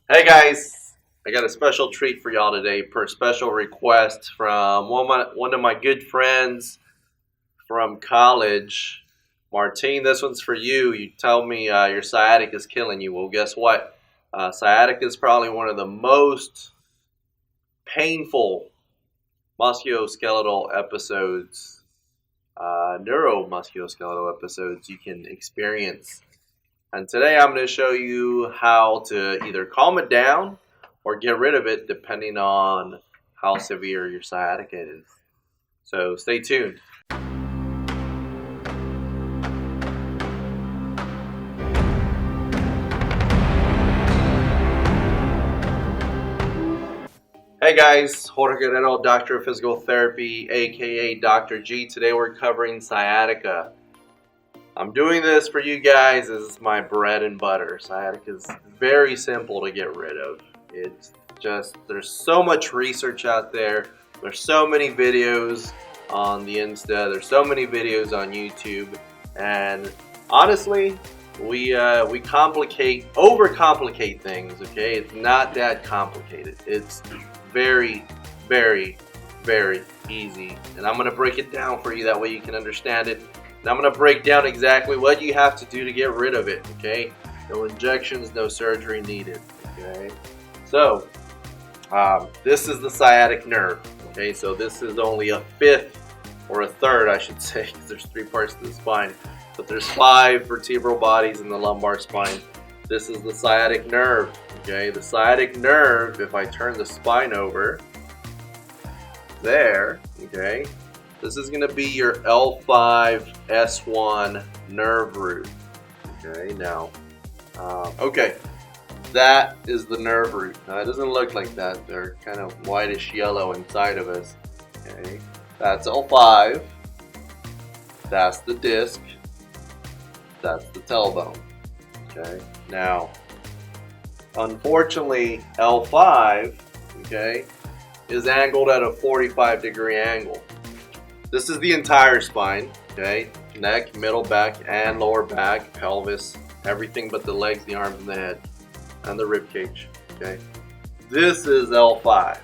Hey guys, I got a special treat for y'all today per special request from one of my good friends from college. Martine, this one's for you. You tell me your sciatic is killing you. Well, guess what? Sciatica is probably one of the most painful musculoskeletal episodes, neuromusculoskeletal episodes you can experience. And today I'm going to show you how to either calm it down or get rid of it depending on how severe your sciatica is. So stay tuned. Hey guys, Jorge Guerrero, Doctor of Physical Therapy, aka Dr. G. Today we're covering sciatica. I'm doing this for you guys as my bread and butter. Sciatica is very simple to get rid of. It's just, there's so much research out there. There's so many videos on the Insta. There's so many videos on YouTube. And honestly, we overcomplicate things, okay? It's not that complicated. It's very, very, very easy. And I'm going to break it down for you that way you can understand it. And I'm going to break down exactly what you have to do to get rid of it, okay? No injections, no surgery needed, okay? So, this is the sciatic nerve, okay? So this is only a fifth, or a third, I should say, because there's 3 parts to the spine. But there's 5 vertebral bodies in the lumbar spine. This is the sciatic nerve, okay? The sciatic nerve, if I turn the spine over, there, okay? This is going to be your L5-S1 nerve root. Okay, now, that is the nerve root. Now, it doesn't look like that. They're kind of whitish yellow inside of us. Okay, that's L5. That's the disc. That's the tailbone. Okay, now, unfortunately, L5, okay, is angled at a 45-degree angle. This is the entire spine, okay? Neck, middle back, and lower back, pelvis, everything but the legs, the arms, and the head, and the rib cage, okay? This is L5,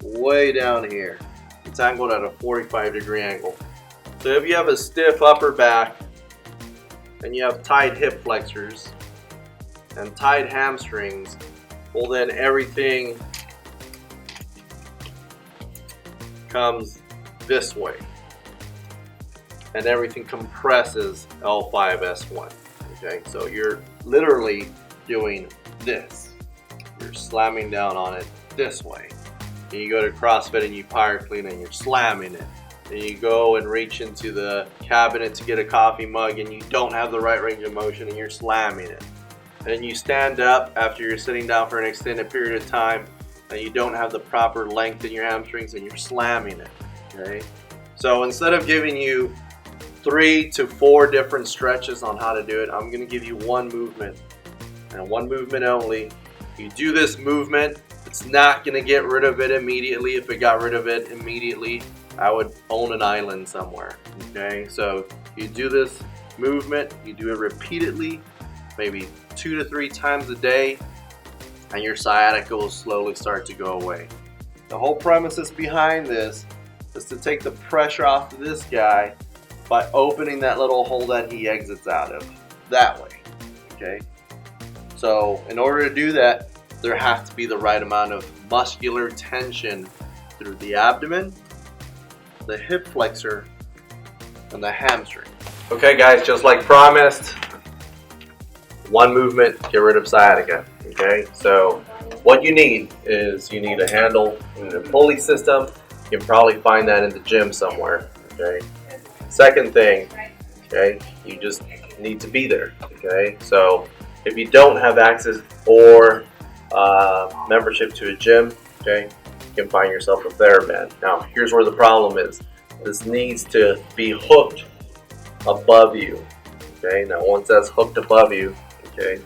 way down here. It's angled at a 45-degree angle. So if you have a stiff upper back, and you have tight hip flexors, and tight hamstrings, well then everything comes this way, and everything compresses L5-S1. Okay, so you're literally doing this. You're slamming down on it this way. And you go to CrossFit and you power clean and you're slamming it. And you go and reach into the cabinet to get a coffee mug and you don't have the right range of motion and you're slamming it. And you stand up after you're sitting down for an extended period of time and you don't have the proper length in your hamstrings and you're slamming it. Okay, so instead of giving you 3 to 4 different stretches on how to do it, I'm going to give you one movement, and one movement only. You do this movement, it's not going to get rid of it immediately. If it got rid of it immediately, I would own an island somewhere. Okay, so you do this movement, you do it repeatedly, maybe 2 to 3 times a day, and your sciatica will slowly start to go away. The whole premises behind this is to take the pressure off of this guy by opening that little hole that he exits out of, that way, okay? So in order to do that, there has to be the right amount of muscular tension through the abdomen, the hip flexor, and the hamstring. Okay guys, just like promised, one movement, get rid of sciatica, okay? So what you need is you need a handle, you need a pulley system. You can probably find that in the gym somewhere, okay? Second thing, okay, you just need to be there, okay? So if you don't have access or membership to a gym, okay, you can find yourself a TheraBand. Now, here's where the problem is. This needs to be hooked above you, okay? Now, once that's hooked above you, okay,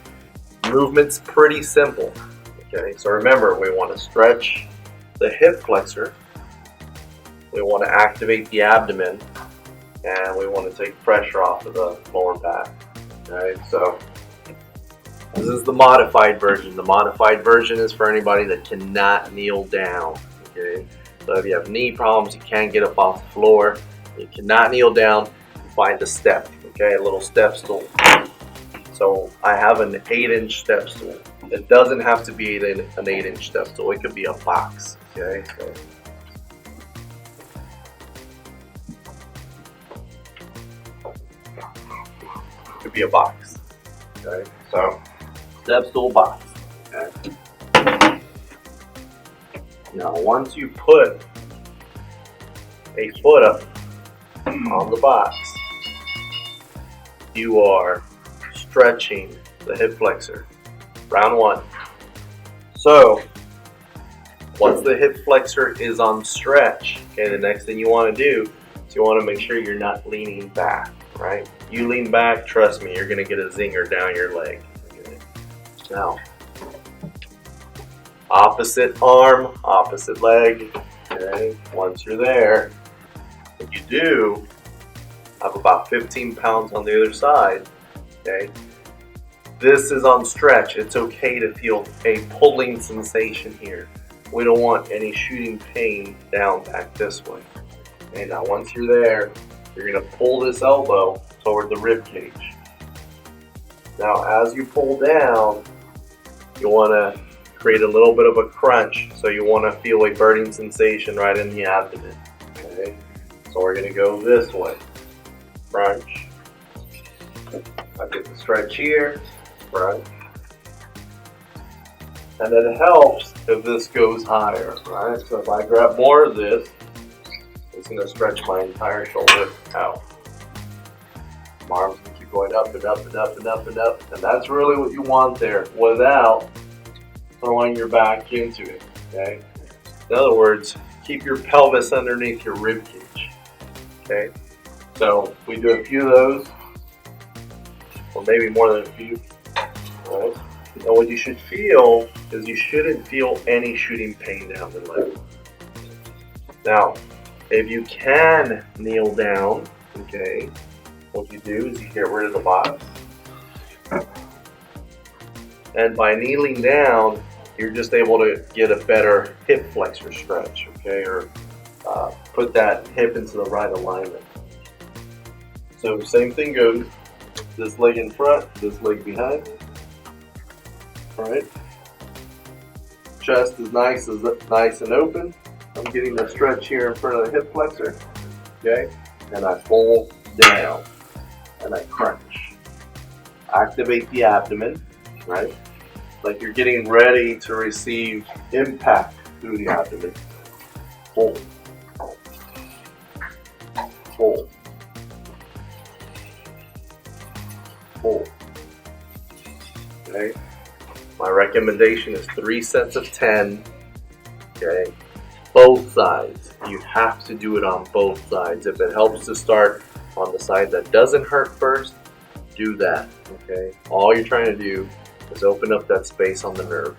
movement's pretty simple, okay? So remember, we want to stretch the hip flexor. We want to activate the abdomen, and we want to take pressure off of the lower back. Okay, so This is the modified version. The modified version is for anybody that cannot kneel down. Okay, so if you have knee problems, you can't get up off the floor, you cannot kneel down, find a step. Okay, a little step stool. So I have an 8-inch step stool. It doesn't have to be an 8-inch step stool. It could be a box. Okay, so it could be a box. Okay, so step stool box. Okay. Now, once you put a foot up on the box, you are stretching the hip flexor. Round one. So, once the hip flexor is on stretch, okay, the next thing you want to do is you want to make sure you're not leaning back, right? You lean back, trust me, you're going to get a zinger down your leg. Okay. Now, opposite arm, opposite leg. Okay. Once you're there, what you do, have about 15 pounds on the other side. Okay. This is on stretch. It's okay to feel a pulling sensation here. We don't want any shooting pain down back this way. Okay. Now, once you're there, you're going to pull this elbow toward the rib cage. Now, as you pull down, you want to create a little bit of a crunch, so you want to feel a burning sensation right in the abdomen. Okay, so we're going to go this way. Crunch. I get the stretch here. Crunch. And then it helps if this goes higher, right? So if I grab more of this, it's going to stretch my entire shoulder out. My arms going to keep going up and up and up and up and up, and that's really what you want there, without throwing your back into it. Okay. In other words, keep your pelvis underneath your rib cage. Okay. So we do a few of those, or maybe more than a few. All right. Now what you should feel is you shouldn't feel any shooting pain down the leg. Now, if you can kneel down, okay, what you do is you get rid of the box. And by kneeling down, you're just able to get a better hip flexor stretch, okay, or put that hip into the right alignment. So same thing goes, this leg in front, this leg behind. All right. Chest is nice and open. I'm getting a stretch here in front of the hip flexor, okay, and I pull down and I crunch. Activate the abdomen, right? Like you're getting ready to receive impact through the abdomen. Pull. Pull. Pull. Okay. My recommendation is 3 sets of 10. Okay. Both sides. You have to do it on both sides. If it helps to start on the side that doesn't hurt first, do that. Okay. All you're trying to do is open up that space on the nerve.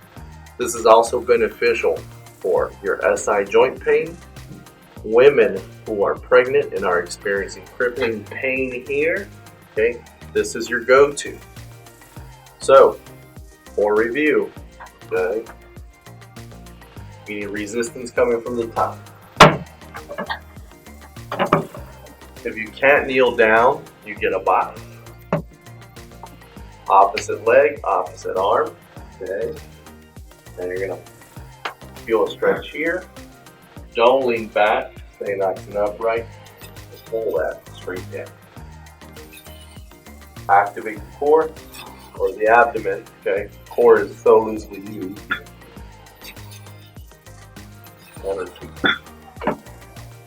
This is also beneficial for your SI joint pain, women who are pregnant and are experiencing crippling pain here. Okay, this is your go-to. So, for review, okay, you need resistance coming from the top. If you can't kneel down, you get a box. Opposite leg, opposite arm, okay, and you're gonna feel a stretch here. Don't lean back, stay nice and upright, just pull that straight down. Activate the core, or the abdomen, okay, core is so loosely used. 1 or 2.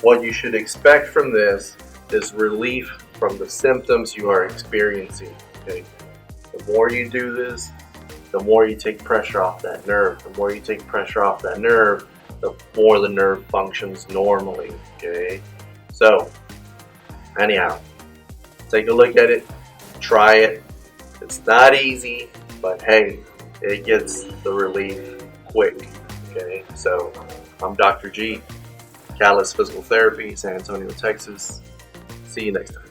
What you should expect from this is relief from the symptoms you are experiencing, okay. The more you do this, the more you take pressure off that nerve. The more you take pressure off that nerve, the more the nerve functions normally, okay? So, anyhow, take a look at it, try it. It's not easy, but hey, it gets the relief quick, okay? So, I'm Dr. G, Catalyst Physical Therapy, San Antonio, Texas. See you next time.